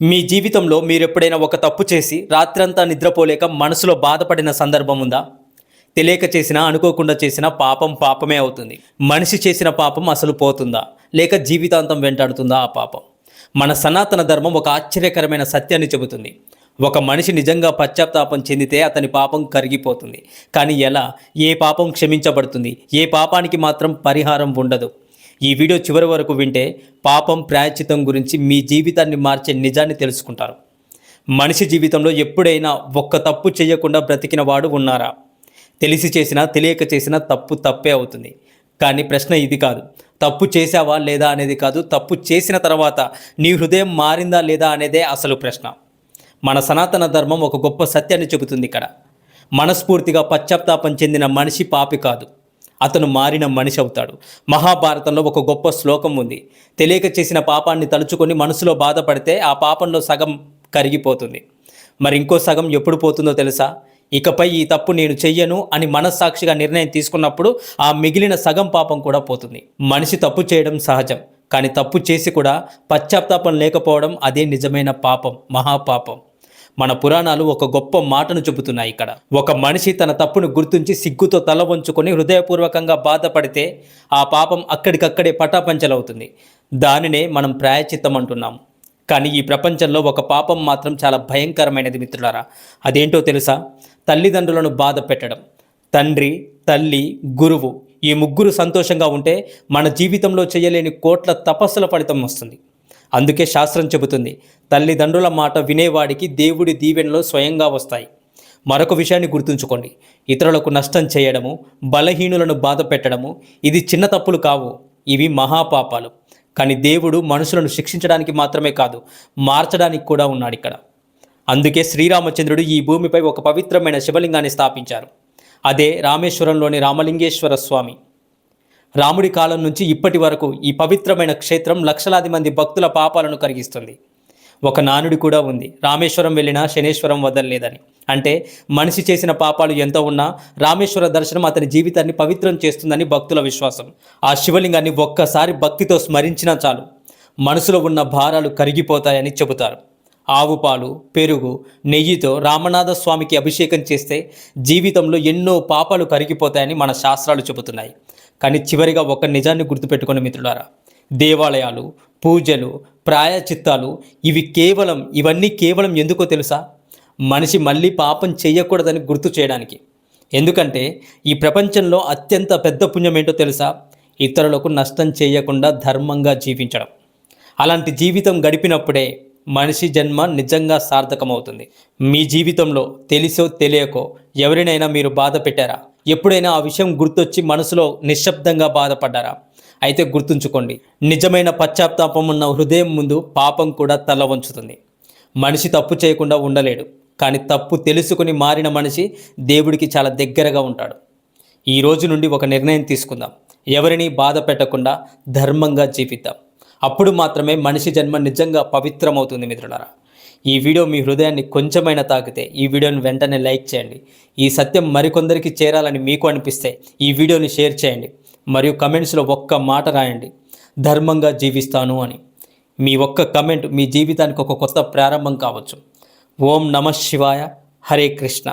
మీ జీవితంలో మీరెప్పుడైనా ఒక తప్పు చేసి రాత్రంతా నిద్రపోలేక మనసులో బాధపడిన సందర్భం ఉందా? తెలియక చేసినా, అనుకోకుండా చేసినా పాపం పాపమే అవుతుంది. మనిషి చేసిన పాపం అసలు పోతుందా? లేక జీవితాంతం వెంటాడుతుందా ఆ పాపం? మన సనాతన ధర్మం ఒక ఆశ్చర్యకరమైన సత్యాన్ని చెబుతుంది. ఒక మనిషి నిజంగా పశ్చాత్తాపం చెందితే అతని పాపం కరిగిపోతుంది. కానీ ఎలా? ఏ పాపం క్షమించబడుతుంది? ఏ పాపానికి మాత్రం పరిహారం ఉండదు? ఈ వీడియో చివరి వరకు వింటే పాపం ప్రాయశ్చితం గురించి మీ జీవితాన్ని మార్చే నిజాన్ని తెలుసుకుంటారు. మనిషి జీవితంలో ఎప్పుడైనా ఒక్క తప్పు చేయకుండా బ్రతికిన వాడు ఉన్నారా? తెలిసి చేసినా తెలియక చేసినా తప్పు తప్పే అవుతుంది. కానీ ప్రశ్న ఇది కాదు, తప్పు చేశావా లేదా అనేది కాదు, తప్పు చేసిన తర్వాత నీ హృదయం మారిందా లేదా అనేదే అసలు ప్రశ్న. మన సనాతన ధర్మం ఒక గొప్ప సత్యాన్ని చెబుతుంది ఇక్కడ. మనస్ఫూర్తిగా పశ్చాత్తాపం చెందిన మనిషి పాపి కాదు, అతను మారిన మనిషి అవుతాడు. మహాభారతంలో ఒక గొప్ప శ్లోకం ఉంది. తెలియక చేసిన పాపాన్ని తలుచుకొని మనసులో బాధపడితే ఆ పాపంలో సగం కరిగిపోతుంది. మరి ఇంకో సగం ఎప్పుడు పోతుందో తెలుసా? ఇకపై ఈ తప్పు నేను చెయ్యను అని మనస్సాక్షిగా నిర్ణయం తీసుకున్నప్పుడు ఆ మిగిలిన సగం పాపం కూడా పోతుంది. మనిషి తప్పు చేయడం సహజం, కానీ తప్పు చేసి కూడా పశ్చాత్తాపం లేకపోవడం అదే నిజమైన పాపం, మహాపాపం. మన పురాణాలు ఒక గొప్ప మాటను చెబుతున్నాయి ఇక్కడ. ఒక మనిషి తన తప్పును గుర్తించి సిగ్గుతో తల వంచుకొని హృదయపూర్వకంగా బాధపడితే ఆ పాపం అక్కడికక్కడే పటాపంచలవుతుంది. దానినే మనం ప్రాయశ్చిత్తం అంటున్నాము. కానీ ఈ ప్రపంచంలో ఒక పాపం మాత్రం చాలా భయంకరమైనది మిత్రులారా. అదేంటో తెలుసా? తల్లిదండ్రులను బాధ పెట్టడం. తండ్రి, తల్లి, గురువు ఈ ముగ్గురు సంతోషంగా ఉంటే మన జీవితంలో చేయలేని కోట్ల తపస్సుల ఫలితం వస్తుంది. అందుకే శాస్త్రం చెబుతుంది, తల్లిదండ్రుల మాట వినేవాడికి దేవుడి దీవెనలు స్వయంగా వస్తాయి. మరొక విషయాన్ని గుర్తుంచుకోండి, ఇతరులకు నష్టం చేయడము, బలహీనులను బాధ పెట్టడము ఇది చిన్న తప్పులు కావు, ఇవి మహాపాపాలు. కానీ దేవుడు మనుషులను శిక్షించడానికి మాత్రమే కాదు, మార్చడానికి కూడా ఉన్నాడు ఇక్కడ. అందుకే శ్రీరామచంద్రుడు ఈ భూమిపై ఒక పవిత్రమైన శివలింగాన్ని స్థాపించారు. అదే రామేశ్వరంలోని రామలింగేశ్వర స్వామి. రాముడి కాలం నుంచి ఇప్పటి వరకు ఈ పవిత్రమైన క్షేత్రం లక్షలాది మంది భక్తుల పాపాలను కరిగిస్తుంది. ఒక నానుడి కూడా ఉంది, రామేశ్వరం వెళ్ళినా శనేశ్వరం వదలలేదని. అంటే మనిషి చేసిన పాపాలు ఎంత ఉన్నా రామేశ్వర దర్శనం అతని జీవితాన్ని పవిత్రం చేస్తుందని భక్తుల విశ్వాసం. ఆ శివలింగాన్ని ఒక్కసారి భక్తితో స్మరించినా చాలు, మనసులో ఉన్న భారాలు కరిగిపోతాయని చెబుతారు. ఆవు పాలు, పెరుగు, నెయ్యితో రామనాథ స్వామికి అభిషేకం చేస్తే జీవితంలో ఎన్నో పాపాలు కరిగిపోతాయని మన శాస్త్రాలు చెబుతున్నాయి. కానీ చివరిగా ఒక నిజాన్ని గుర్తుపెట్టుకునే మిత్రులారా, దేవాలయాలు, పూజలు, ప్రాయచిత్తాలు ఇవన్నీ కేవలం ఎందుకో తెలుసా? మనిషి మళ్ళీ పాపం చేయకూడదని గుర్తు చేయడానికి. ఎందుకంటే ఈ ప్రపంచంలో అత్యంత పెద్ద పుణ్యం ఏంటో తెలుసా? ఇతరులకు నష్టం చేయకుండా ధర్మంగా జీవించడం. అలాంటి జీవితం గడిపినప్పుడే మనిషి జన్మ నిజంగా సార్థకమవుతుంది. మీ జీవితంలో తెలిసో తెలియకో ఎవరినైనా మీరు బాధ పెట్టారా? ఎప్పుడైనా ఆ విషయం గుర్తొచ్చి మనసులో నిశ్శబ్దంగా బాధపడ్డారా? అయితే గుర్తుంచుకోండి, నిజమైన పశ్చాత్తాపం ఉన్న హృదయం ముందు పాపం కూడా తల వంచుతుంది. మనిషి తప్పు చేయకుండా ఉండలేడు, కానీ తప్పు తెలుసుకుని మారిన మనిషి దేవుడికి చాలా దగ్గరగా ఉంటాడు. ఈ రోజు నుండి ఒక నిర్ణయం తీసుకుందాం, ఎవరిని బాధ పెట్టకుండా ధర్మంగా జీవిద్దాం. అప్పుడు మాత్రమే మనిషి జన్మ నిజంగా పవిత్రమవుతుంది మిత్రులారా. ఈ వీడియో మీ హృదయాన్ని కొంచెమైనా తాకితే ఈ వీడియోని వెంటనే లైక్ చేయండి. ఈ సత్యం మరికొందరికి చేరాలని మీకు అనిపిస్తే ఈ వీడియోని షేర్ చేయండి. మరియు కమెంట్స్లో ఒక్క మాట రాయండి, ధర్మంగా జీవిస్తాను అని. మీ ఒక్క కమెంట్ మీ జీవితానికి ఒక కొత్త ప్రారంభం కావచ్చు. ఓం నమః శివాయ. హరే కృష్ణ.